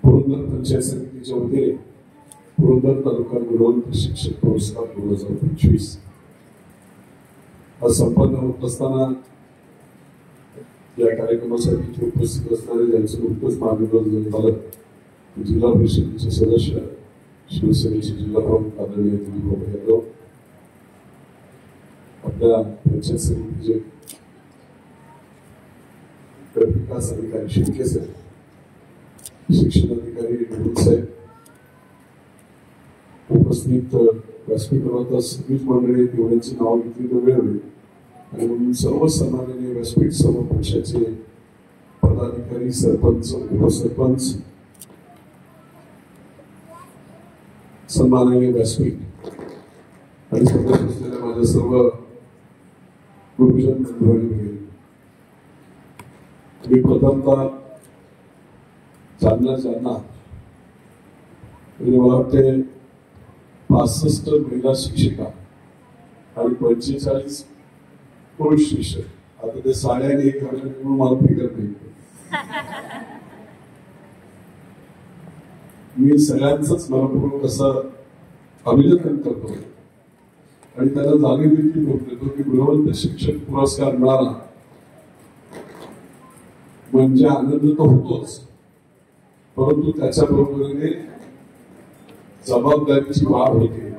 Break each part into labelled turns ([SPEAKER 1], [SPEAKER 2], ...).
[SPEAKER 1] पुरंदर पंचायत समितीच्या वतीने पुरंदर तालुका गुणवंत शिक्षक पुरस्कार 2025 हा संपन्न होत असताना या कार्यक्रमासाठी उपस्थित असणारे ज्यांचं नुकतंच मार्गदर्शन झालं जिल्हा परिषदेचे सदस्य शिवसेनेचे जिल्हा प्रमुख आदरणीय दिलीप यादव, आपल्या पंचायत समितीचे विकास अधिकारी शिंदे साहेब, शिक्षण अधिकारी निवृत्त साहेब, उपस्थित व्यासपीठावर सगळीच मंडळी एवढ्यांची नाव घेतली तर वेळ होईल आणि म्हणून सर्व सन्माननीय व्यासपीठ सर्व पक्षाचे पदाधिकारी, सरपंच, उपसरपंच, सन्माननीय व्यासपीठ आणि सोबत असलेल्या माझ्या सर्व गुरुजन बंधूंनी मी प्रथमतः जालना म्हणजे मला वाटते 65 महिला शिक्षिका आणि 45 पुरुष शिक्षक. आता ते साड्याने एक म्हणून मला फिकर नाही. मी सगळ्यांचंच मनपूर्वक असं अभिनंदन करतो आणि त्यांना जाणीव देखील देतो की गुणवंत शिक्षक पुरस्कार मिळाला म्हणजे आनंद तर होतोच, परंतु त्याच्या बरोबरीने जबाबदारीची वाढ होते.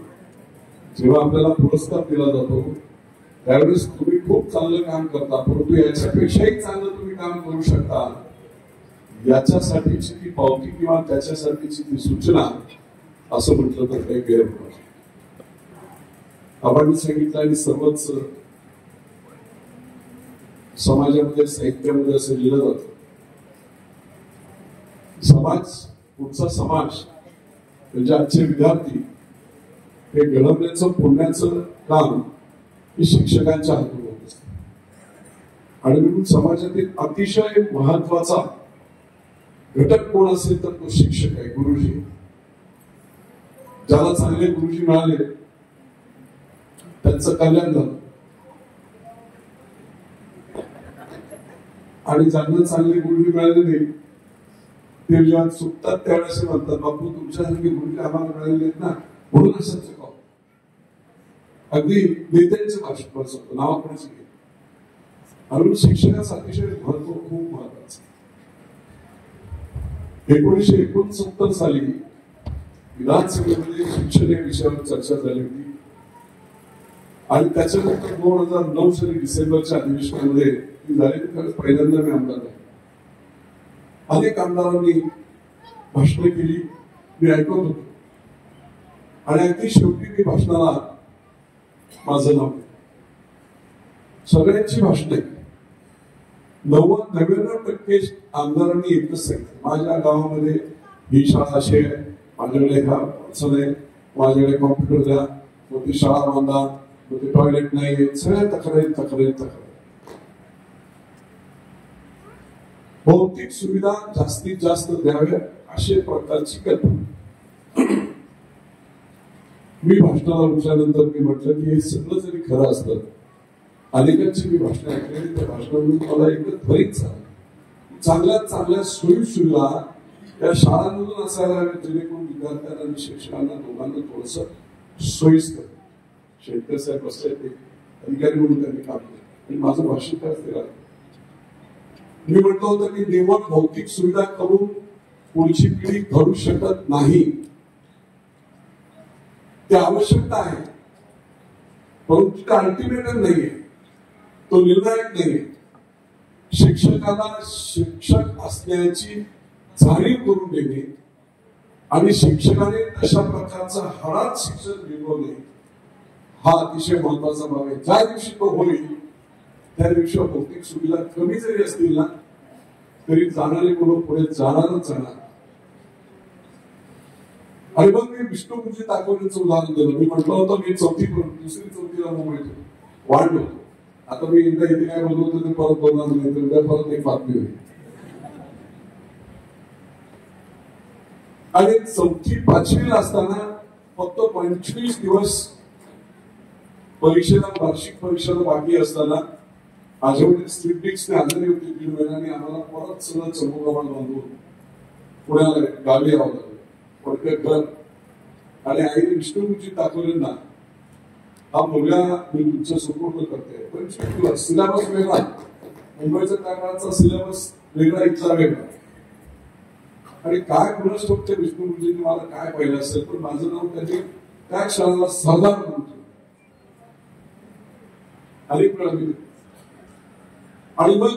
[SPEAKER 1] जेव्हा आपल्याला पुरस्कार दिला जातो त्यावेळेस तुम्ही खूप चांगलं काम करता, परंतु याच्यापेक्षाही चांगलं तुम्ही काम करू शकता याच्यासाठीची ती पावती किंवा त्याच्यासाठीची ती सूचना असं म्हटलं तर काही गैर होणार. आपण सांगितलं आणि सर्वच समाजामध्ये साहित्यामध्ये असं लिहिलं जातं, समाज पुढचा समाज म्हणजे आजचे विद्यार्थी हे घडवण्याचं पुण्याचं काम हे शिक्षकांच्या हातून होत असतं आणि म्हणून समाजातील अतिशय महत्वाचा घटक कोण असेल तर तो शिक्षक आहे, गुरुजी. ज्याला चांगले गुरुजी मिळाले त्यांचं कल्याण झालं आणि ज्यांना चांगले गुरुजी मिळाले नाही ते जेव्हा चुकतात त्यावेळेस म्हणतात बापू तुमच्यासारखे गुरुजी आम्हाला मिळाले आहेत ना म्हणून असं चुकाव. अगदी नेत्यांचे भाषण असतं नावाकडे आणि शिक्षणाचं अतिशय महत्व खूप महत्वाचं. 1969 साली विधानसभेमध्ये शिक्षण या विषयावर चर्चा झाली होती आणि त्याच्यानंतर 2009 साली डिसेंबरच्या अधिवेशनामध्ये ती झाली. पहिल्यांदा मी आमदार आहे. अनेक आमदारांनी भाषणं केली, मी ऐकत होतो आणि अगदी शेवटी मी भाषणाला माझं नाव सगळ्यांची भाषणे 99% आमदारांनी एकच सांगितलं माझ्या गावामध्ये ही शाळा अशी आहे, माझ्याकडे हा अडचण आहे, माझ्याकडे कॉम्प्युटर द्या, मग ती शाळा बांधा, मग ते टॉयलेट नाही, सगळ्या तक्रारी. भौतिक सुविधा जास्तीत जास्त द्याव्या अशा प्रकारची कल्पना. मी भाषणाला उठल्यानंतर मी म्हटलं की हे सगळं जरी खरं असतं, अनेकांची मी भाषण ऐकलेली त्या भाषणामधून मला एकच त्वरित झालं चांगल्यात चांगल्या सोयी सुविधा या शाळांमधून असायला हव्यात जेणेकरून विद्यार्थ्यांना आणि शिक्षकांना दोघांना थोडस सोयीस्कर. शेतकरी साहेब असले अधिकारी म्हणून त्यांनी काम केलं आणि माझं भाषण काय असते मी म्हटलं होतं की निवड भौतिक सुविधा करून पुढची पिढी घडू शकत नाही. ती आवश्यकता आहे परंतु तो अल्टिमेटम नाहीये, तो निर्णायक नाहीये. शिक्षकाला शिक्षक असण्याची जाणीव करून देणे आणि शिक्षकाने अशा प्रकारचा हळात शिक्षण मिळवणे हा अतिशय महत्वाचा भाग आहे. ज्या दिवशी तो होईल त्या दिवशी भौतिक सुविधा कमी जरी असतील ना तरी जाणारे मुलं पुढे जाणारच जाणार. आणि मग मी विष्णू गुरुजी ताकवलेचं उदाहरण दिलं. मी म्हटलं होतं मी दुसरी चौथीला मुंबईत वाढलो. आता मी एकदा इथे काय बोललो होतो ते परत बोलणार नाही, तर उद्या परत एक बातमी होईल. आणि 4वी-5वीला असताना फक्त 25 दिवस परीक्षेला वार्षिक परीक्षेला बाकी असताना माझ्याकडे स्लिपडिक्सने आजारी होती 1.5 महिन्याने आम्हाला परत सगळं चमोकाबाद बांधून पुण्याला गावी यावं लागलं. पडकं घर आणि आईने विष्णुजी दाखवलेंना हा मुलगा मी तुमच्या सुपूर्द करते. पण सिलेबस वेगळा, मुंबईचा काळाचा सिलेबस वेगळा, इथला वेगळा. आणि काय कुणाच फक्त विष्णुजींनी मला काय पाहिलं असेल, पण माझं नाव त्यांनी त्या क्षणाला सरदार म्हणतो अनेक वेळा मी. आणि मग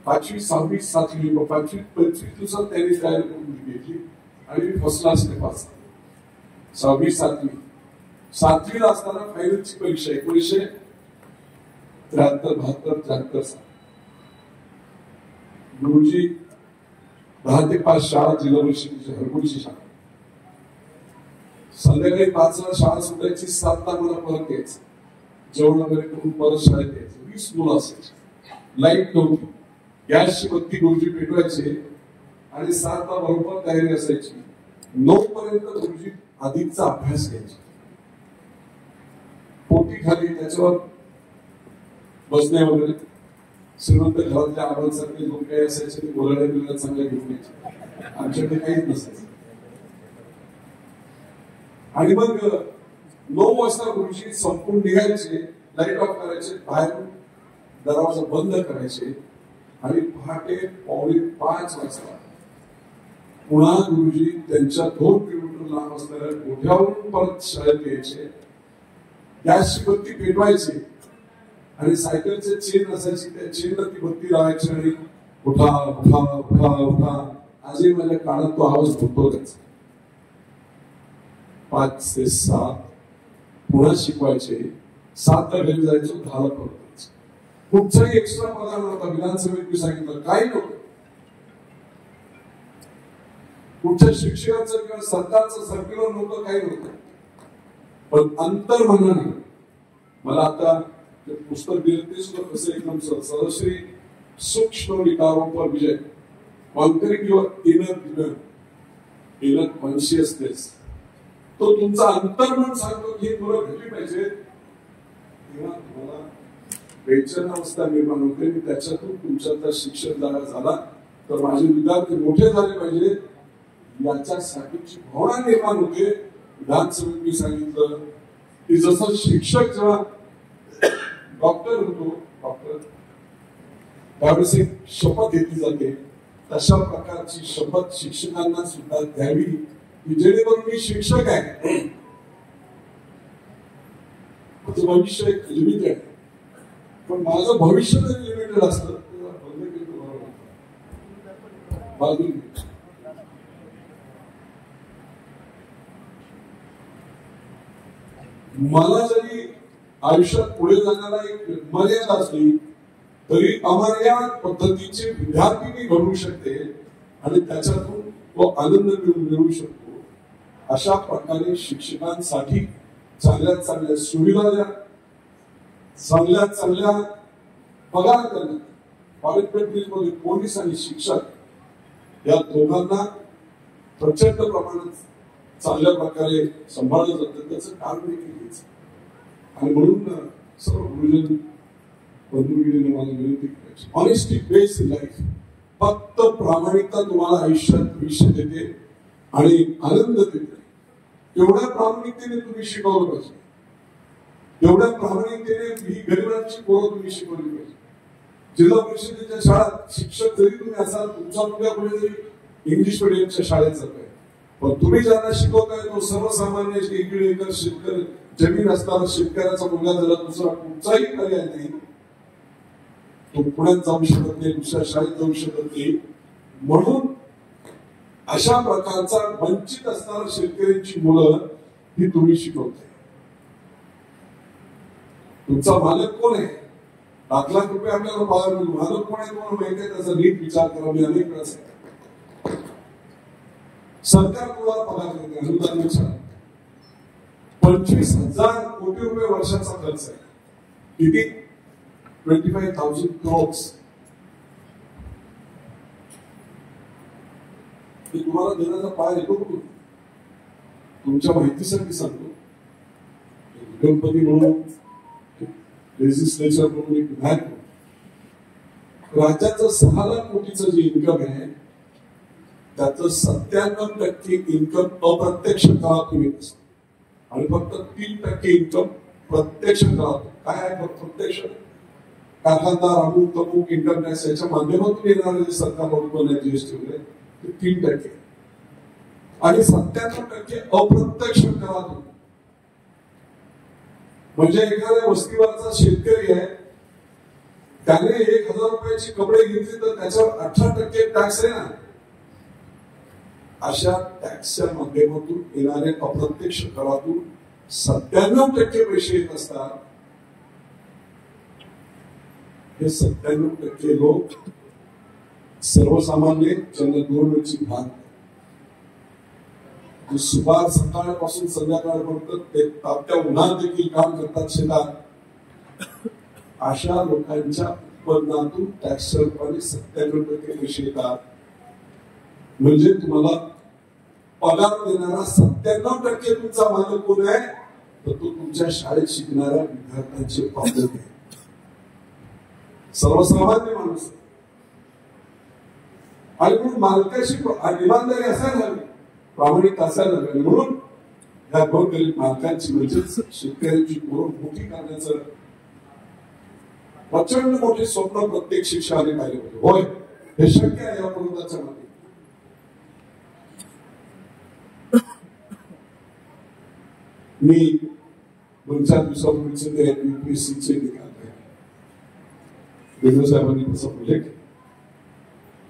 [SPEAKER 1] 5वी 6वी 7वी 25 दिवसात त्यांनी तयारी करून घेतली आणि मी फर्स्ट क्लासने पास झालो. 6वी 7वीला असताना फायनलची परीक्षा 1973 साल. गुरुजी 10 ते 5 शाळा, जिल्हा परिषदेची हरकुळची शाळा. संध्याकाळी 5ला शाळा सुटायची, 7ला मला परत यायचं, जेवण वगैरे करून परत शाळेत यायचं. 20 मुलं असायची, लाईट नव्हती, गॅसची बत्ती गुरुजी पेटवायचे आणि 7ला बरोबर तयारी असायची. 9 पर्यंत गुरुजी आधीचा अभ्यास घ्यायचे. पोटी खाली त्याच्यावर बसण्या वगैरे, श्रीमंत घरातल्या आबांसारखे लोक काही असायचे ते बोलायला बिलायला चांगल्या घेऊन यायचे. आमच्याकडे काहीच नसायचं. आणि मग 9 वाजता गुरुजी संपून निघायचे, लाईट ऑफ करायचे, बाहेरून दरवाजा बंद करायचे आणि पहाटे 4:45 वाजता पुन्हा गुरुजी त्यांच्या 2 किलोमीटर लांब असणाऱ्या गोठ्यावरून परत शाळेत यायचे. गॅसची बत्ती पेटवायची आणि सायकलचे चेन असायची, त्या चेनला ती बत्ती लावायची आणि उठा उठा उठा उठा. आजही माझ्या कानात तो आवाज होतो त्याचा. 5 ते 7 पुन्हा शिकवायचे, 7ला घरी जायचो, 10ला परत जायचो. कुठचाही एक्स्ट्रा पगार नव्हता. विधानसभेत मी सांगितलं काही नव्हतं. कुठच्या शिक्षकांचं किंवा सरकारचं सर्क्युलर नव्हतं, काही नव्हतं. पण अंतर्मनाने मला आता पुस्तक दिलं ते सुद्धा कसं एकदम सहश्री सूक्ष्म विकारों पर विजय, कॉन्करिंग युअर इनर कॉन्शियसनेस. तो तुमचा अंतर्मन सांगतो की तुला भेटली पाहिजे, तेव्हा तुम्हाला बेचैन अवस्था निर्माण होते. मी त्याच्यातून तुमच्यातला शिक्षक झाला तर माझे विद्यार्थी मोठे झाले पाहिजे याच्यासाठीची भावना निर्माण होते. विधानसभेत मी सांगितलं की जसं शिक्षक जेव्हा डॉक्टर होतो, डॉक्टर त्यावेळेस एक शपथ घेतली जाते, तशा प्रकारची शपथ शिक्षकांना सुद्धा द्यावी की जेणेकरून मी शिक्षक आहे, माझं भविष्य एक लिमिटेड, पण माझं भविष्य जरी लिमिटेड असतं बंद केलं बरोबर. मला जरी आयुष्यात पुढे जाण्याला एक मर्यादा असली तरी अमर्या पद्धतीचे विद्यार्थी मी घडवू शकते आणि त्याच्यातून तो आनंद मिळवू शकतो. अशा प्रकारे शिक्षकांसाठी चांगल्यात चांगल्या सुविधा द्या, चांगल्यात चांगल्या पगार करण्यात. मध्ये पोलीस आणि शिक्षक या दोघांना प्रचंड प्रमाणात चांगल्या प्रकारे सांभाळलं जातं. त्याचं कारण देखील हेच. आणि म्हणून सर्व गुरुजन बंधूगिरीने मला विनंती करायची, ऑनेस्टी बेस्ड लाईफ. फक्त प्रामाणिकता तुम्हाला आयुष्यात भविष्य देते आणि आनंद देते. तेवढ्या प्रामाणिकतेने तुम्ही शिकवलं पाहिजे, तेवढ्या प्रामाणिकतेने ही गरिबांची पोरं तुम्ही शिकवली पाहिजे. जिल्हा परिषदेच्या शाळेत शिक्षक जरी तुम्ही असाल, तुमचा मुलगा पुढे जरी इंग्लिश मिडियमच्या शाळेत जात आहे, पण तुम्ही ज्यांना शिकवताय तो सर्वसामान्य 1 एकर शेतकरी जमीन असताना शेतकऱ्याचा मुलगा झाला, दुसरा कुठचाही पर्याय नाही. तो पुण्यात जाऊ शकत नाही, दुसऱ्या शाळेत जाऊ शकत नाही. म्हणून अशा प्रकारचा वंचित असणाऱ्या शेतकऱ्यांची मुलं ही तुम्ही शिकवताय. तुमचा मालक कोण आहे? 1 लाख रुपये आपल्याला पगार मिळतो. मालक कोण आहे तुम्हाला माहिती आहे? त्याचा नीट विचार करा. मी अनेक वेळा सांगितलं, सरकार तुम्हाला पगार देते अनुदानानुसार. 25,000 कोटी रुपये वर्षाचा खर्च आहे. किती? 25,000 crores. तुम्हाला देण्याचा पाय येतो कुठून? तुमच्या माहितीसाठी सांगतो, गणपती म्हणून लेजिस्लेचर म्हणून एक राज्याचं 6 लाख कोटीचं जे इन्कम आहे त्याचं 97% इन्कम अप्रत्यक्ष करातून येत असतं आणि फक्त 3% इन्कम प्रत्यक्ष करातून. काय आहे प्रत्यक्ष? कारखानदार, अमुक तमुक, इन्कम टॅक्स याच्या माध्यमातून येणारे जे सरकार उत्पन्न आहे जीएसटी वगैरे ते 3% आणि 97% अप्रत्यक्ष करातून. म्हणजे एखाद्या वस्तीवरचा शेतकरी आहे, त्याने 1000 रुपयाची कपडे घेतली तर त्याच्यावर 18% टॅक्स आहे ना. अशा टॅक्सच्या माध्यमातून येणाऱ्या अप्रत्यक्ष करातून 97% पैसे येत असतात. हे 97% लोक सर्वसामान्य ज्यांना 2 वेळची भात, सुमार सकाळपासून संध्याकाळपर्यंत ते तापत्या उन्हात देखील काम करतात शेतात, अशा लोकांच्या उत्पन्नातून टॅक्सच्या रूपाने 97% पैसे येतात. म्हणजे तुम्हाला पगार देणारा 97% तुमचा मालक कोण आहे? तर तो तुमच्या शाळेत शिकणाऱ्या विद्यार्थ्यांचे पालक आहे, सर्वसामान्य माणूस. आणि म्हणून मालकाशी इमानदारी असायला हवी, प्रामाणिक असायला हवी. म्हणून या गोरगरीब मालकांची म्हणजेच शेतकऱ्यांची पोरं मोठी करण्याचं प्रचंड मोठे स्वप्न प्रत्येक शिक्षकाने पाहिले पाहिजे. होय, हे शक्य आहे या पर्यंतच्या मध्ये. मी 2-4 दिवसापूर्वीचे ते UPSCचे निकाल आहे, बेंडो साहेबांनी तसा उल्लेख,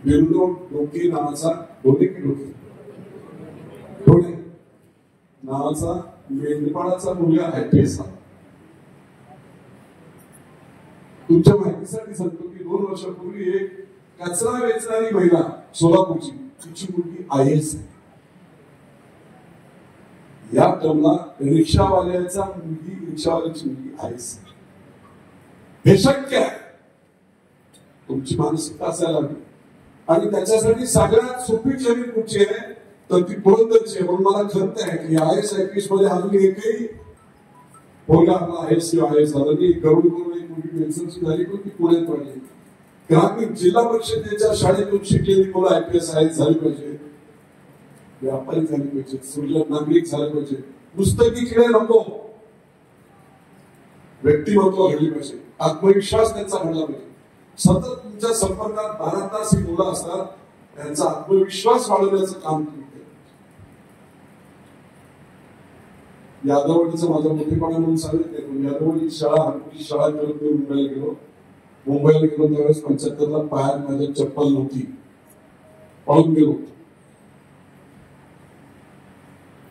[SPEAKER 1] बेंडो डोके नावाचा ढोणे नावाचा मेंढपाळाचा मुलगा IPS. तुमच्या माहितीसाठी सांगतो की 2 वर्षापूर्वी एक कचरा वेचणारी महिला सोलापूरची, तिची मुलगी IAS आहे. या टर्मला रिक्षावाल्याची मुलगी IAS. हे शक्य आहे. तुमची मानसिकता असायला हवी. आणि त्याच्यासाठी सगळ्यात सोपी जमीन कुठची आहे तर ती पुरंदरची आहे. म्हणून मला खंत आहे की IAS IPS मध्ये अजून एकही पोरगा आपला IAS किंवा IAS झाला नाही. गरुड करून एक मुलगी पेन्शनची झाली पण ती पुण्यात वाढली. ग्रामीण जिल्हा परिषदेच्या शाळेतून शिकलेली मुलं IPS IAS झाली पाहिजे, व्यापारी झाले पाहिजे, सुलभ नागरिक झाले पाहिजे. पुस्तकी खेळ नको, व्यक्तिमत्व घडली पाहिजे, आत्मविश्वास त्यांचा घडला पाहिजे. सतत तुमच्या संपर्कात 12 तास ही मुलं असतात, त्यांचा आत्मविश्वास वाढवण्याचं काम तुम्ही केलं. यादववाडीचं माझा मोठेपणा म्हणून सांगितले. यादववाडी शाळा, हरकुली शाळा करत मी मुंबईला गेलो त्यावेळेस 75ला पायात माझ्या चप्पल नव्हती, पळून गेलो.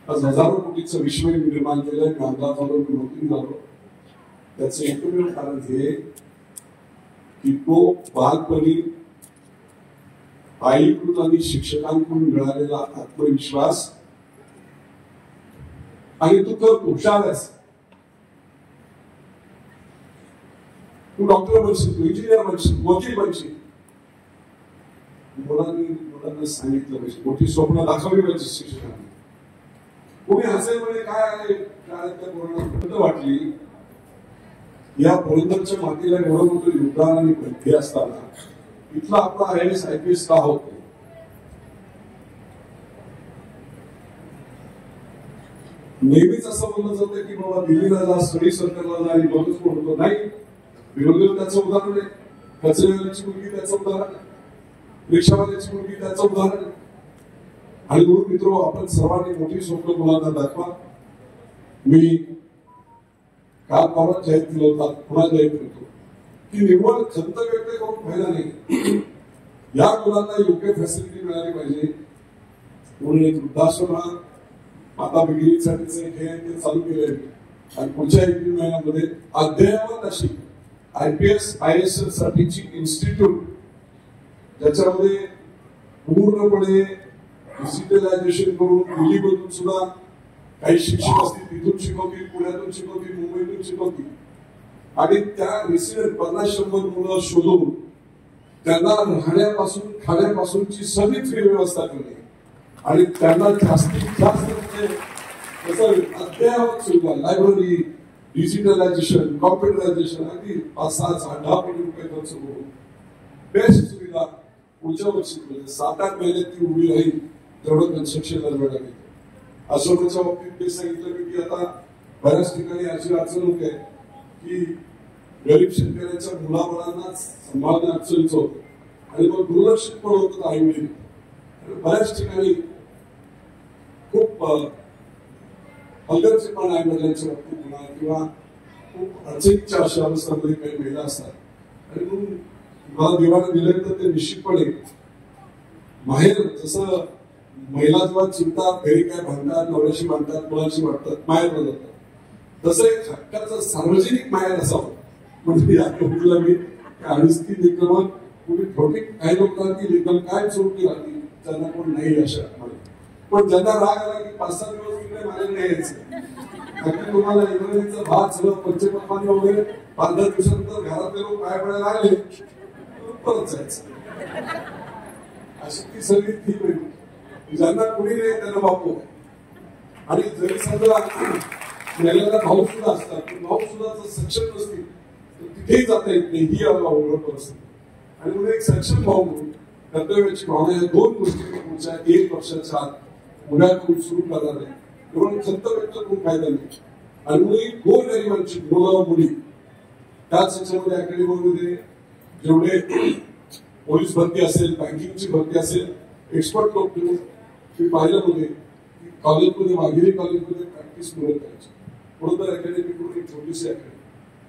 [SPEAKER 1] आज हजारो कोटीचं विश्व निर्माण केलंय. कामगार झालो, नोकरी झालो. त्याचं एकमेव कारण हे की तो बालपणी आईकडून आणि शिक्षकांकडून मिळालेला आत्मविश्वास आणि तू तर हुशार आहेस, तू डॉक्टर बनशील, तू इंजिनियर बनशील, वकील बनशील. मुलांना सांगितलं पाहिजे, मोठी स्वप्न दाखवली पाहिजे शिक्षकांनी. कोणी हसेल म्हणजे काय आहे, शाळेतल्या पोरांना वाटली. या पुरंदरच्या मातीला एवढं मोठं योगदान आणि हे असताना इथला आपला IAS IPS का होत नाही? नेहमीच असं बोललं जातं की बाबा दिल्लीला जा, स्टडी सर्कलला जा आणि बघच म्हणतो. नाही, विरोधी त्याचं उदाहरण आहे, कचरेवाल्याची मुलगी त्याचं उदाहरण आहे, रिक्षावाल्याची मुलगी त्याचं उदाहरण आहे. आणि म्हणून मित्रो, आपण सर्वांनी मोठी स्वप्न मुलांना दाखवा. मी काल परवा जाहीर केलं होता, पुन्हा जाहीर करतो की निव्वळ खंत व्यक्त करून फायदा नाही. या मुलांना योग्य फॅसिलिटी मिळाली पाहिजे. म्हणून एक वृद्धाश्रम हा माता भगिनीसाठीचे हे ते चालू केले आणि पुढच्या 1 महिन्यामध्ये अद्ययावत अशी IPS IAS साठीची इन्स्टिट्यूट, ज्याच्यामध्ये पूर्णपणे डिजिटलायझेशन करून दिल्लीमधून सुद्धा काही शिक्षक असतील, तिथून शिकवतील, पुण्यातून शिकवतील, मुंबईतून शिकवतील. आणि त्या रेसिडेंट 50-100 मुलं शोधून त्यांना राहण्यापासून खाण्यापासूनची सगळी फ्री व्यवस्था करणे आणि त्यांना जास्तीत जास्त अद्ययावत सुविधा, लायब्ररी, डिजिटलायझेशन, कॉम्प्युटरायझेशन, अगदी 5-6-10 कोटी रुपये खर्च करून बेस्ट सुविधा पुढच्या वर्षी म्हणजे 7-8 महिन्यात ती उभी राहील तेवढं कन्स्ट्रक्शन दरम्यान आहे. आश्रमाच्या बाबतीत ते सांगितलं मी की आता बऱ्याच ठिकाणी अशी अडचण होते की गरीब शेतकऱ्यांच्या मुलाबाळांना सांभाळणं अडचणीचं होतं आणि मग दुर्लक्षित पण होतं आई वडील. बऱ्याच ठिकाणी खूप हलगर्जीपणा आई वडिलांच्या बाबतीत म्हणा किंवा खूप अडचणीच्या अशा अवस्थांमध्ये काही महिला असतात. आणि म्हणून मला देवाने दिलं तर ते निश्चितपणे माहेर जसं महिला जेव्हा चिंतात घरी काय भांडतात नवऱ्याशी भांडतात मुलांशी भांडतात माहेर जातात तसं एक हक्काचं सार्वजनिक माहेर असावं. म्हणजे या मुलीला मी 2.5-3 एकर कुठे छोटे काही लोक राहतील एकदम काय चोरटी राहतील त्यांना कोण नाही अशा. पण ज्यांना राग आला की 5-6 दिवस तिकडे माझ्याकडे यायचं तुम्हाला इंग्रजीचा भात सगळं पंचपक्वान्न वगैरे 5-10 दिवसानंतर घरातले लोक काय पडायला लागले परत जायचं. अशी ती सगळी थी वेगळी. ज्यांना कुणी नाही त्यांना बापू. आणि जरी समजा महिलांना भाऊ सुद्धा असतात पण भाऊ सुद्धा जर सक्षम नसतील तर तिथेही जाता येत नाही ही अवघड परिस्थिती. आणि म्हणून एक सक्षम भाऊ म्हणून कर्तव्याची भावना या 2 गोष्टी पुढच्या 1 वर्षाच्या आत मुलांकडून सुरू करणार आहे. म्हणून खंत व्यक्त करून फायदा नाही. आणि मुली गोरगरिबांची मुलं मुली त्याच याच्यामध्ये अकॅडमीमध्ये जेवढे पोलीस भरती असेल बँकिंगची भरती असेल एक्सपर्ट लोक घेऊन मी पाहिलं मध्ये कॉलेजमध्ये वाघेरी कॉलेजमध्ये प्रॅक्टिस मिळत करायची. पुरंदर अकॅडमी करून एक छोटीशी अकॅडमी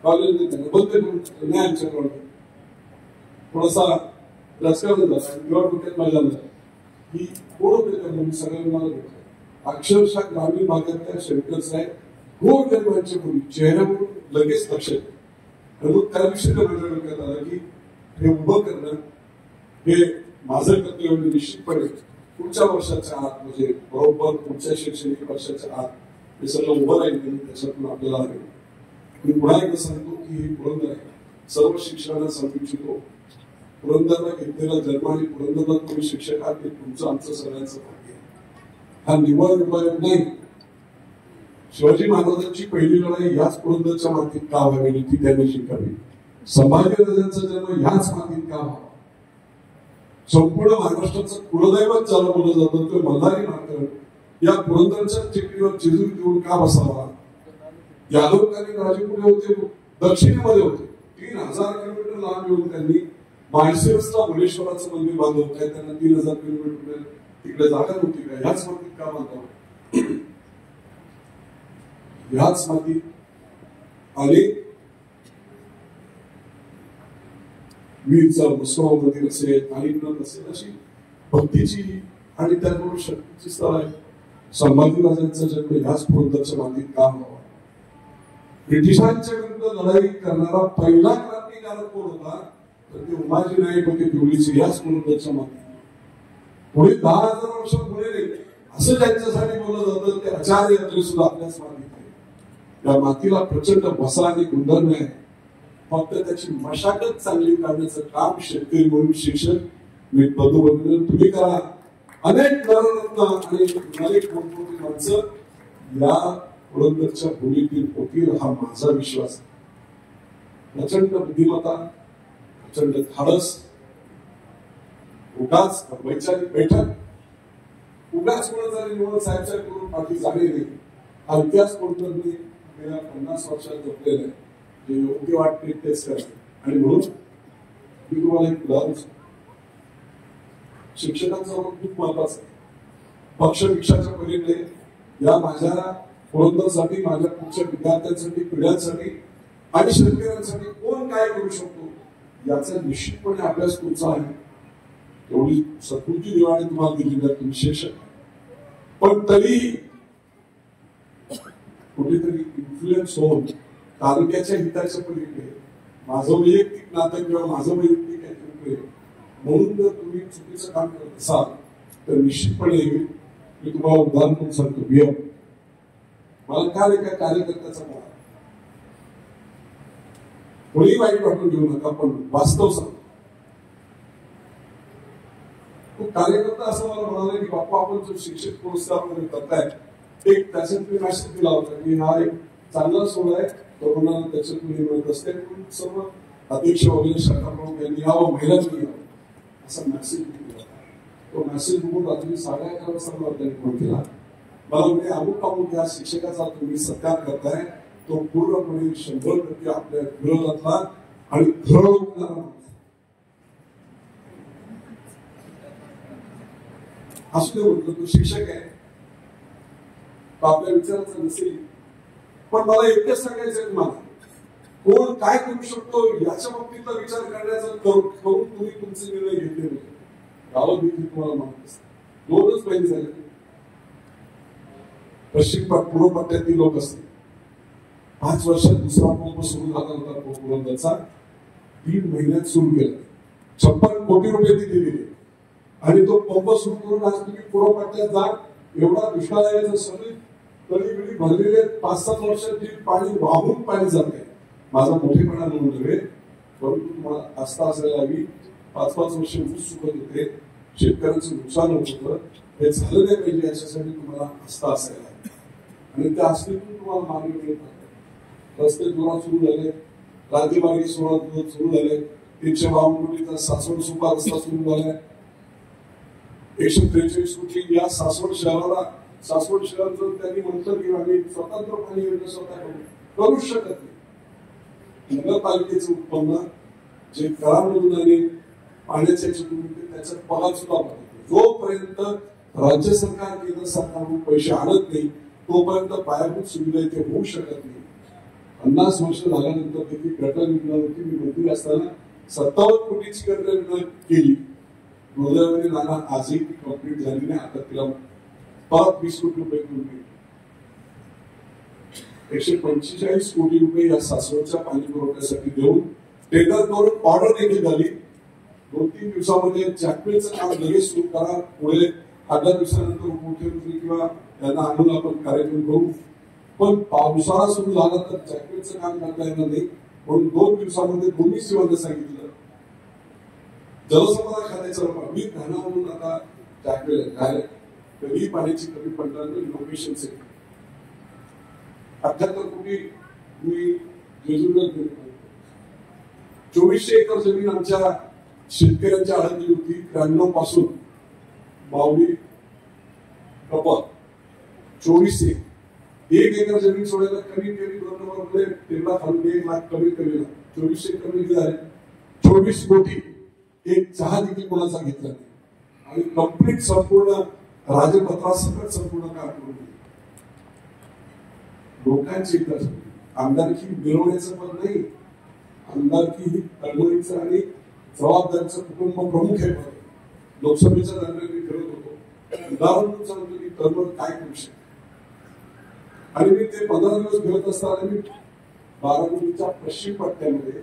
[SPEAKER 1] कॉलेजमध्ये त्यांना बंद करून नाही आमच्याकडे थोडासा राजकारण झाला आणि किंवा डोक्यात माझ्या ही कोण होते त्या मुली सगळ्यांना मला भेटलं. अक्षरशः ग्रामीण भागातल्या शेतकरी साहेब गोरगरिबांच्या मुली चेहऱ्यावरून लगेच लक्ष येते. आणि मग त्या विषयी माझ्या डोक्यात आलं की हे उभं करणं हे माझं कर्तव्य निश्चितपणे पुढच्या वर्षाच्या आत म्हणजे बरोबर पुढच्या शैक्षणिक वर्षाच्या आत हे सगळं उभं राहील त्याच्यातून आपल्याला आले. मी पुन्हा एकदा सांगतो की हे पुरंदर आहे. सर्व शिक्षकांना सांगू इच्छितो पुरंदरला घेतलेला जन्म आणि पुरंदरला तुम्ही शिक्षक आहात हे तुमचं आमचं सगळ्यांचं भाग्य आहे. हा निवड उपयोग नाही. शिवाजी महाराजांची पहिली लढाई याच पुरंदरच्या मातीत का व्हावी ती त्यांनी शिकावी. संभाजी राजांचा जन्म याच मातीत का व्हावा. संपूर्ण महाराष्ट्राचं कुलदैवत ज्याला बोललं जातं ते मल्हारी नाटक या पुरंदरच्या टेकडीवर जेजूर देऊन का बसावा. यादवकालीन राजे कुठे होते दक्षिणेमध्ये होते. 3000 किलोमीटर लांब येऊन त्यांनी माळशिरसला मुलेश्वराचं मंदिर बांधलं. काय त्यांना 3000 किलोमीटर तिकडे जागा नव्हती का. ह्याच मातीत का बांधावं. ह्याच मातीत अनेक वीरचा मुसळा मंदिर असेल अनेक असेल अशी भक्तीची आणि त्याचबरोबर शक्तीची स्थळ आहे. संभाजी राजांचा जन्म ह्याच पुरंदरच्या मातीत का व्हावा. ब्रिटिशांच्या विरुद्ध लढाई करणारा पहिला क्रांतिकारक कोण होता तर ते उमाजी नाईक होते दिवलीचे याच पुरंदरच्या मातीत. पुढे 10,000 वर्ष पुढे नाही असं ज्यांच्यासाठी बोललं जातं ते आचार्य यात्रे सुद्धा आपल्याच मातीत आहे. या मातीला प्रचंड वसा आणि गुणधर्म आहे. फक्त त्याची मशागत चांगली करण्याचं काम शेतकरी म्हणून शिक्षक मी बंधू तुम्ही करा. अनेक नररत्न आणि अनेक मोठमोठी माणसं या पुरंदरच्या भूमीतील होतील हा माझा विश्वास. प्रचंड बुद्धिमत्ता प्रचंड धाडस उगाच वैचारिक बैठक उगाच कोणतरी निवड साहेब करून पाठी जाणे नाही. हा इतिहास कोणतरी गेल्या 50 वर्षात जपलेला आहे. जे योग्य वाटते तेच करते. आणि म्हणून मी तुम्हाला एक उदाहरण शिक्षकांचा खूप महत्वाचं आहे. पक्षभिक्षाच्या पलीकडे या माझ्या पुरंदरसाठी माझ्या पुढच्या विद्यार्थ्यांसाठी पिढ्यांसाठी आणि शेतकऱ्यांसाठी कोण काय करू शकतो याचा निश्चितपणे अभ्यास तुमचा आहे. एवढी सकृती दिवाळी तुम्हाला दिली जाते विशेष. पण तरी कुठेतरी इन्फ्लुएन्स होऊन तालुक्याच्या हिताच्या पलीकडे माझं वैयक्तिक नातं किंवा माझं वैयक्तिक आहे म्हणून जर तुम्ही चुकीचं काम करत असाल तर निश्चितपणे मी तुम्हाला उदाहरण म्हणून सांगतो. बियम मला काल एका कार्यकर्त्याचा मला कोणी वाईट वाटून घेऊ नका पण वास्तव सांगतो. तो कार्यकर्ता असं मला म्हणाला की बाप्पा आपण जो शिक्षक पुरस्कार वगैरे करताय एक त्याच्यात मी मेसेज दिला होता की हा एक चांगला सोहळा आहे तरुणांना त्याच्यात मिळत असते. सर्व अध्यक्ष वगैरे शाखा प्रमुख यांनी यावं महिलांनी यावं असा मेसेज दिला. तो मेसेज बघून रात्री 11:30 वाजता मला त्यांनी फोन केला. मला म्हणजे अमुक या शिक्षकाचा तुम्ही सत्कार करताय, तो पूर्णपणे 100% आपल्या विरोधातला आणि ठरवणारा असू दे म्हटलं. तो शिक्षक आहे, तो आपल्या विचाराचा नसेल, पण मला एकच सांगायचं मला कोण काय करू शकतो याच्या बाबतीतला विचार करण्याचा करून तुम्ही तुमचे निर्णय घेतले नाही. गावात देखील तुम्हाला माहित असते 2च महिने झाले पश्चिम पूर्व पट्ट्यातील लोक असतील. 5 वर्षात दुसरा पंप सुरू झाला होता. पुरंदरचा 3 महिन्यात सुरू केला. 56 कोटी रुपये दिले आणि तो पंप सुरू करून आज तुम्ही पूर्व पट्ट्यात जा. एवढा दुष्काळाचं सगळी तळी भरलेले 5-7 वर्षात पाणी वाहून पाणी जात आहे. माझा मोठेपणा म्हणून नव्हे, परंतु तुम्हाला आस्था असायला हवी. 5-5 वर्ष ऊस सुकत होते, शेतकऱ्यांचं नुकसान होत होतं, हे झालं नाही पाहिजे याच्यासाठी तुम्हाला आस्था असायला हवी. आणि त्या आस्थेतून तुम्हाला मार्ग मिळत नाही. रस्ते जोरात सुरू झाले, राज्यमार्गे सुरू झाले, 352 कोटीचा सासवड सुपा रस्ता सुरू झालाय. 143 कोटी या सासवड शहराचं त्यांनी म्हटलं की आम्ही स्वतंत्र पाणी योजना स्वतः करू शकत नाही. नगरपालिकेचं उत्पन्न जे करामधून आणि पाण्याच्या त्याचा पगार सुद्धा बदलतो. जोपर्यंत राज्य सरकार केंद्र सरकारकडून पैसे आणत नाही तोपर्यंत पायाभूत सुविधा इथे होऊ शकत नाही. 50 वर्ष झाल्यानंतर देखील गटर योजना होती. मी मंत्री असताना 57 कोटीची गटर योजना केली. दुर्दैवाने नाना आजही ती कंप्लीट झाली नाही. आता तिला परत 20 कोटी रुपये दिले. 145 कोटी रुपये या सासवडच्या पाणी पुरवठ्यासाठी देऊन टेंडर करून ऑर्डर देखील झाली. 2-3 दिवसामध्ये जॅकवेलचं काम लगेच सुरू करा. पुढे 8 दिवसानंतर मुख्यमंत्री किंवा त्यांना आणून आपण कार्यक्रम करू. पण पावसाळा सुरू झाला तर जॅकवेलचं काम करता येणार नाही, म्हणून 2 दिवसामध्ये दोन्ही सेवांना सांगितलं. जलसंपदा खात्याचं मी घाणा म्हणून आता जॅकवेल काय कधी पाण्याची कमी पडणार नाही. लोकेशन 78 कोटी मी जेजुरीला दिले. 2400 एकर जमीन आमच्या शेतकऱ्यांच्या अडकली होती. 93 पासून माऊली कपात 2400 1 एकर जमीन सोडायला कमी 2 नंबरमध्ये तेवढा खालून 1 लाख कमी 2400 एकर निधी झाले. 24 कोटी एक चहा देखील कोणाचा घेतला नाही आणि कंप्लीट संपूर्ण राजपत्रासकट संपूर्ण काम करून लोकांची आमदारकी मिळवण्याचं पण नाही. आमदारकी ही तळमळीचं आणि जबाबदारीचं कुटुंब प्रमुख आहे. लोकसभेच्या दरम्यान मी करत होतो. उदाहरण सांगतो की तळमळ काय करू शकते. आणि मी ते 15 दिवस घेत असताना मी बारामतीच्या पश्चिम पट्ट्यामध्ये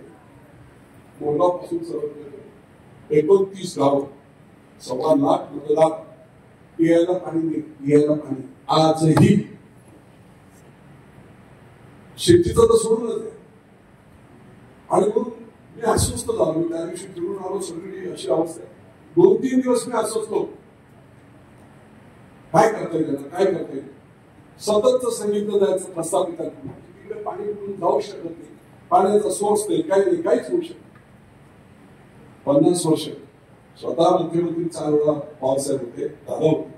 [SPEAKER 1] मोरगाव पासून सर्व 29 गाव 1.25 लाख मतदार पियायला पाणी आजही शेतीचं तर सोडूनच आहे. आणि म्हणून मी अस्वस्थ झालो. मी त्या दिवशी फिरून आलो, सगळी अशी अवस्था आहे. 2-3 दिवस मी अस्वस्थ होतो. काय करता येईल, काय करता येईल. सततच सांगितलं जायचं प्रस्तावित तिकडे पाणी कुठून जाऊ शकत नाही, पाण्याचा सोर्स नाही, काही नाही, काहीच होऊ शकत. 50 वर्ष स्वतः मुख्यमंत्री 4 वेळा पवारसाहेब होते, दादा होते.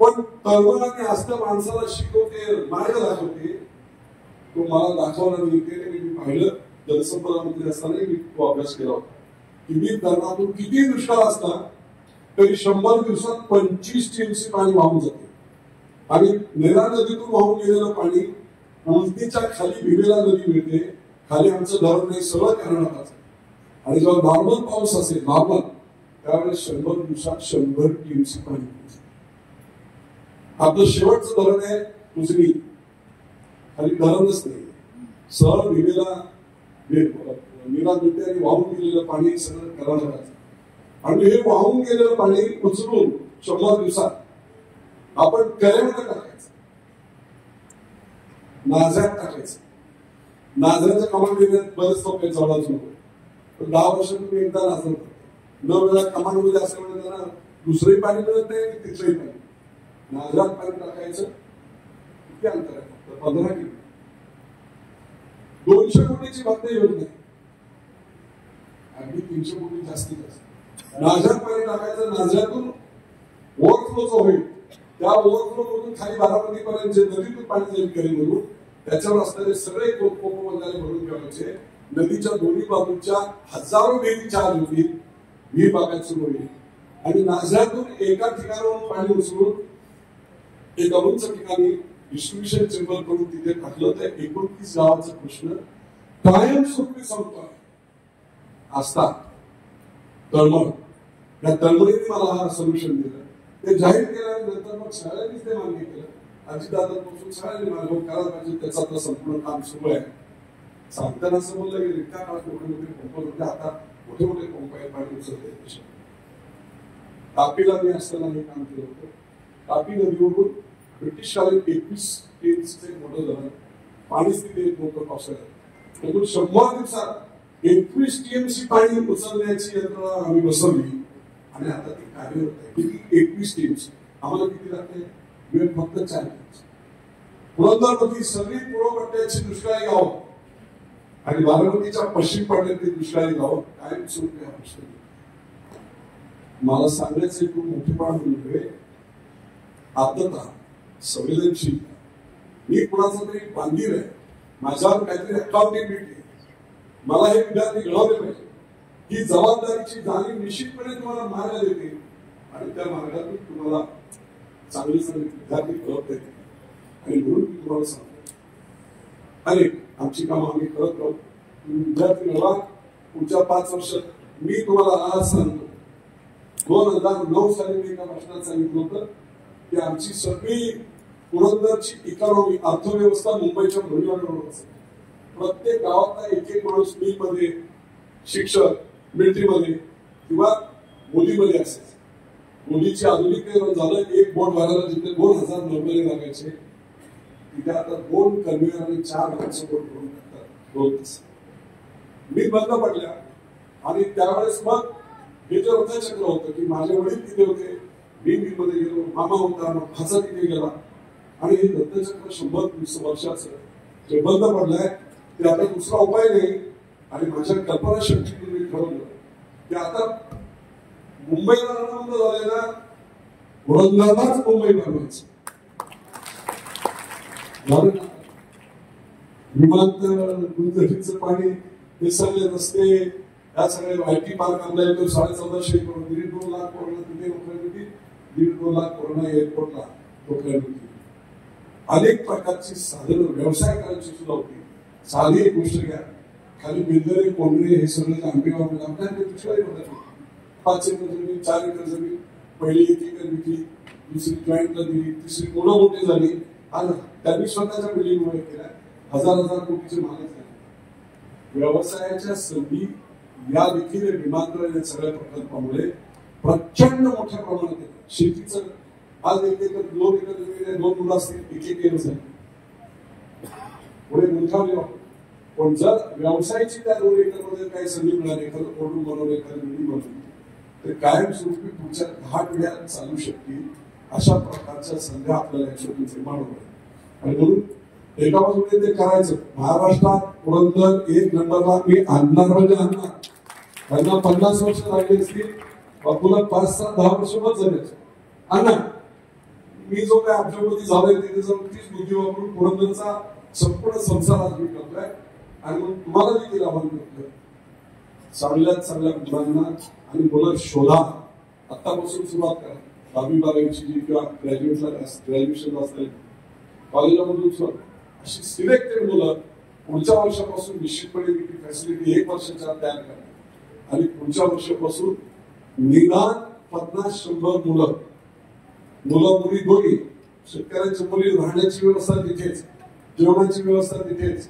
[SPEAKER 1] पण तळमळाने आस्था माणसाला शिकवते, मार्ग दाखवते. तो मला दाखवला नाही. मी पाहिलं जलसंपदा मंत्री असताना मी तो अभ्यास केला होता की मी धरणातून किती दुष्काळ असला तरी 100 दिवसात 25 टीएमसी पाणी वाहून जाते. आणि नेरा नदीतून वाहून गेलेलं पाणी उलटीच्या खाली भिवेला नदी मिळते. खाली आमचं धरण नाही, सगळं कर्नाटकाचं. आणि जेव्हा नॉर्मल पाऊस असेल नॉर्मल त्यावेळेस 100 दिवसात 100 टीएमसी पाणी. आपलं शेवटचं धरण आहे उजनी, खाली धरणच नाही. सरळ भिवेला मीरा मिळते आणि वाहून गेलेलं पाणी सगळं कर्नाटकाचं. आणि हे वाहून गेलेलं पाणी उचलून 100 दिवसात आपण कऱ्यामध्ये टाकायचं, नाझऱ्यात टाकायचं. नाझऱ्याचं कमांड देण्यात बरेच लोक जवळच नको. पण 10 वर्षांपूर्वी एकदा नाझर 9 वेळा कमांडमध्ये असल्यामुळे त्यांना दुसरंही पाणी मिळत नाही आणि तिथलंही पाणी. नाझऱ्यात पाणी टाकायचं. किती अंतर आहे? 15 किलो. 200 कोटीची फक्त योजना आहे. अगदी 300 कोटी जास्तीत जास्त. नाझ्यात पाणी टाकायचं, नाझ्यातून ओव्हरफ्लोचं होईल, त्या ओव्हरफ्लो मधून खाली बारामतीपर्यंत जे नदीतून पाणी जाईल करीमधून, त्याच्यावर असणारे सगळे कोपमंदारे भरून ठेवायचे. नदीच्या दोन्ही बाजूच्या हजारो डेअरी चार्ज होतील, ही बागायत सुरू होईल. आणि नाझ्यातून एका ठिकाणावरून पाणी उचलून एका उंच ठिकाणी डिस्ट्रीब्युशन चेंबर करून तिथे टाकलं तर 29 गावाचा प्रश्न कायमस्वरूपी संपतो. असतात तळमळ, त्या तळमळीने मला हा सोल्युशन दिलं. ते जाहीर केल्यानंतर मग सगळ्यांनीच ते मान्य केलं. अजितदादांपासून सगळ्यांनी मान्य करायला पाहिजे, त्याचं आता संपूर्ण काम सुरू आहे. सांगताना असं बोललं की रिक्षा काळात मोठे मोठे पंप होते, आता मोठे मोठे पंप आहे पाणी उचलते. तापीला मी असताना हे काम केलं होतं. तापी नदीवरून ब्रिटिशकालीन 21 टीएमसीचे मोठं झालं पाणीच तिथे एक मोठं पावसाळ्यात. म्हणून 100 दिवसात 21 टीएमसी पाणी उचलण्याची यंत्रणा आम्ही बसवली आणि आता ती कार्यरत आहे. किती? 21 टीएमसी. आम्हाला किती लागते? वेळ फक्त 4 दिवस. पुरंदरमध्ये सगळी पूर्व पट्ट्याची दुष्काळी गावं आणि बारामतीच्या पश्चिम पट्ट्यातील दुष्काळी गावं कायम स्वरूपी हा प्रश्न. मला सांगायचं खूप मोठेपणा म्हणजे आर्द्रता, संवेदनशीलता. मी कुणाचा तरी बांधील आहे, माझ्यावर काहीतरी अकाउंटेबिलिटी आहे. मला हे विद्यार्थी घडवले पाहिजे. ही जबाबदारीची जाणीव निश्चितपणे तुम्हाला मार्ग देते आणि त्या मार्गातून तुम्हाला चांगले चांगले विद्यार्थी घडवता येते. आणि म्हणून मी तुम्हाला सांगतो, अरे आमची कामं आम्ही करत राहू. तुम्ही विद्यार्थी घडवा. पुढच्या 5 वर्षात मी तुम्हाला आज सांगतो, 2009 साली मी एका भाषणात सांगितलं होतं की आमची सगळी पुरंदरची इकॉनॉमी, अर्थव्यवस्था मुंबईच्या भोवतीवर असेल. प्रत्येक गावातला एक माणूस मिलमध्ये, शिक्षक, मिलिटरीमध्ये किंवा मोदीमध्ये असेल. मोदीची आधुनिकीकरण झालं. एक बोट भरायला जिथे 2000 नोकरी लागायचे तिथे आता 2 कन्व्हेयर आणि 4 माणसं बोट करून टाकतात 2 तास. मी बंद पडल्या आणि त्यावेळेस मग हे जे रथचक्र होतं की माझे वडील तिथे होते, मी मिलमध्ये गेलो, मामा होता, मग भाचा तिथे गेला आणि हे रथचक्र 100 वर्षाचं जे बंद पडलंय ते आता दुसरा उपाय नाही. आणि माझ्या कल्पना शक्तीतून मी ठरवलं की आता मुंबईला बंद झालेला पुरंदरलाच मुंबई बनवायचं. विमानतळ, गुंतवणुकीचं पाणी, हे सगळे रस्ते, या सगळे आयटी पार्क आणला येतो. 1450 करोड, 1.5-2 लाख करोड तिथे नोकऱ्या होती, 1.5-2 लाख कोरोना एअरपोर्टला नोकऱ्या होती. अनेक प्रकारची साधनं व्यवसाय करायची सुद्धा होती. साधी एक गोष्ट घ्या, खाली बिल्डरे, कोंडरे हे सगळे आंबेगाव आपल्याकडे दुष्काळी होतात. 5 एकर जमीन, 4 एकर जमीन, पहिली 1 एकर विकली, दुसरी जॉईंटला दिली, तिसरी मुलं मोठी झाली आणि त्यांनी स्वतःच्या बिल्डिंग उभ्या केल्या. 1000 कोटीचे मालक झाले. व्यवसायाच्या संधी या देखील विमानतळ सगळ्या प्रकल्पामुळे प्रचंड मोठ्या प्रमाणात येतात. शेतीचं आज 1 एकर 2 एकर जमीन, 2 मुलं असतील, 1 एकर झाली, पुढे गुंतवले. पण जर व्यवसायाची त्या 2 एकर मध्ये काही संधी मिळाली, एखादं कोर्टून बनवलं, एखादं बिल्डिंग बनवली, तर कायमस्वरूपी पुढच्या 10 पिढ्या चालू शकतील. अशा प्रकारच्या संध्या आपल्याला याच्यातून निर्माण होतात. आणि म्हणून एका बाजूने ते करायचं. महाराष्ट्रात पुरंदर 1 नंबरला मी आणणार म्हणजे आणणार. त्यांना 50 वर्ष लागली असतील, बापूला 5-10 वर्ष मत झाले आणणार. मी जो काय अब्जोपती झालोय तिथे जाऊन तीच बुद्धी वापरून पुरंदरचा संपूर्ण संसार आज मी करतोय. आणि मग तुम्हाला देखील आव्हान करतोय, चांगल्यात चांगल्या मुलांना आणि मुलं शोधा. आतापासून सुरुवात करा. 10वी-12वीची जी किंवा ग्रॅज्युएशनला असतील कॉलेजला मधून अशी सिलेक्टेड मुलं पुढच्या वर्षापासून निश्चितपणे ती फॅसिलिटी 1 वर्षाच्या तयार करा. आणि पुढच्या वर्षापासून निदान 50-100 मुलं मुली दोन्ही, शेतकऱ्यांच्या मुली राहण्याची व्यवस्था तिथेच, जेवणाची व्यवस्था तिथेच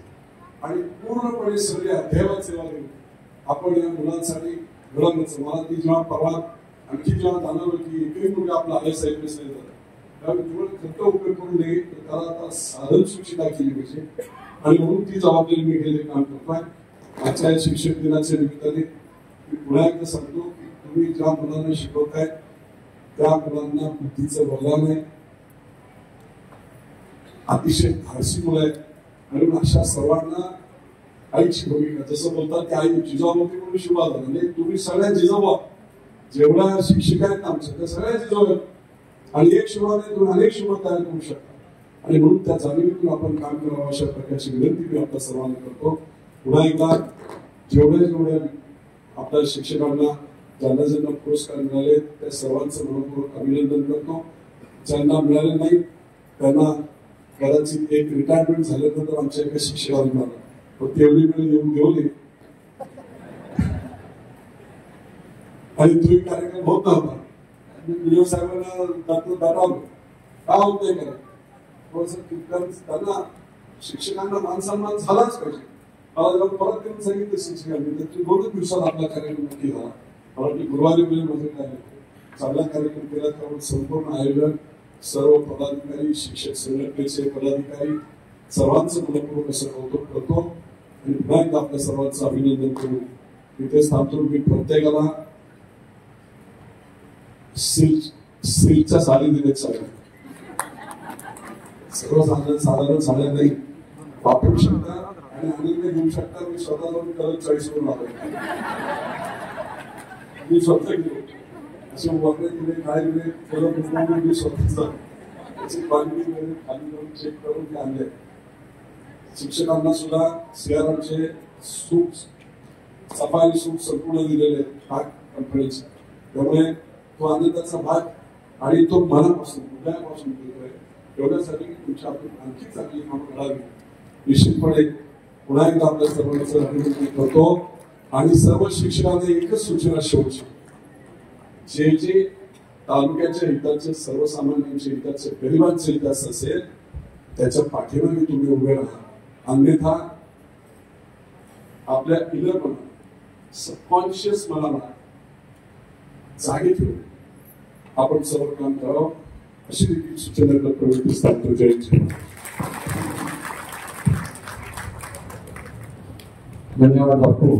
[SPEAKER 1] आणि पूर्णपणे सगळे अध्यावत सेवा देऊ आपण या मुलांसाठी घडवण्याचं. मला ती जेव्हा परवा आणखी जेव्हा जाणवलं की एकही मुलगा आपला IAS-IPS नाही झाला, त्यामुळे केवळ खर्च उपयोग करून नये तर त्याला आता साधन सूचिता केली पाहिजे. आणि म्हणून ती जबाबदारी मी गेले काम करतोय. आजच्या शिक्षक दिनाच्या निमित्ताने मी पुन्हा एकदा सांगतो की तुम्ही ज्या मुलांना शिकवताय त्या मुलांना बुद्धीचं वरदान आहे. अतिशय धाडसी मुलं आहेत. आणि अशा सर्वांना आईची भूमिका, जसं बोलतात की आई जिजाऊ होती म्हणून शिवा झाला, नाही, तुम्ही सगळ्या जिजाऊ जेवढ्या शिक्षिका आहेत आमच्या त्या सगळ्याच जवळ आणि एक शुभाने तुम्ही अनेक शुभ तयार करू शकता आणि म्हणून त्या जाणीवीतून आपण काम करावं अशा प्रकारची विनंती मी आपल्या सर्वांना करतो. पुन्हा एकदा जेवढ्या आपल्या शिक्षकांना ज्यांना ज्यांना पुरस्कार मिळाले त्या सर्वांचं मनपूर्वक अभिनंदन करतो. ज्यांना मिळाले नाही त्यांना कदाचित एक रिटायरमेंट झाल्यानंतर आमच्या एका शिक्षकाला मिळालं पण तेवढी वेळ येऊन घेऊन आणि तुम्ही कार्यक्रम होत नव्हता. व्हिडिओ साहेबांना दाखवलं का होत नाही कारण त्यांना शिक्षकांना मान सन्मान झालाच पाहिजे. मला जेव्हा परत करून सांगितलं शिक्षकांनी तर 2 दिवसात आपला कार्यक्रम नक्की झाला. मला गुरुवारी म्हणजे माझं काय चांगला कार्यक्रम केला त्यामुळे संपूर्ण आयोजन सर्व पदाधिकारी शिक्षक संघटनेचे पदाधिकारी सर्वांचं मनपूर्वक असं कौतुक करतो आणि पुन्हा एकदा आपल्या सर्वांचं अभिनंदन करून इथेच थांबतो. मी प्रत्येकाला सिल्कच्या साडी देण्यात सांगेल. सर्वसाधारण साड्या नाही वापरू शकता आणि आनंद घेऊ शकता. मी स्वतः जाऊन कलर चॉईस करून आलो. मी स्वतः गेलो असे वगैरे दिले काय दिले कलर मी स्वतः त्याची बांधणी खाली करून चेक करून ते आणले. शिक्षकांना सुद्धा सीआरएमचे सूट सफाई सूट संपूर्ण दिलेले कंपनीचे त्यामुळे तो आनंदाचा भाग आणि तो मनापासून हृदयापासून देतोय. एवढ्यासाठी तुमच्या आपण आणखी चांगली कामं करावी. निश्चितपणे पुन्हा एकदा आपल्या सर्वांचं अभिनंदन करतो आणि सर्व शिक्षकांना एकच सूचना शेवटची जे जे तालुक्याच्या हिताचे सर्वसामान्यांच्या हिताचे गरिबांचे हिताचे असेल त्याच्या पाठीमागे तुम्ही उभे राहा. अन्यथा आपल्या इनर मनात सबकॉन्शियस मनाला जागे ठेवून आपण सर्व काम करावं अशी देखील सूचना प्रवृत्ती सांगतो. जय जय.
[SPEAKER 2] धन्यवाद बापू.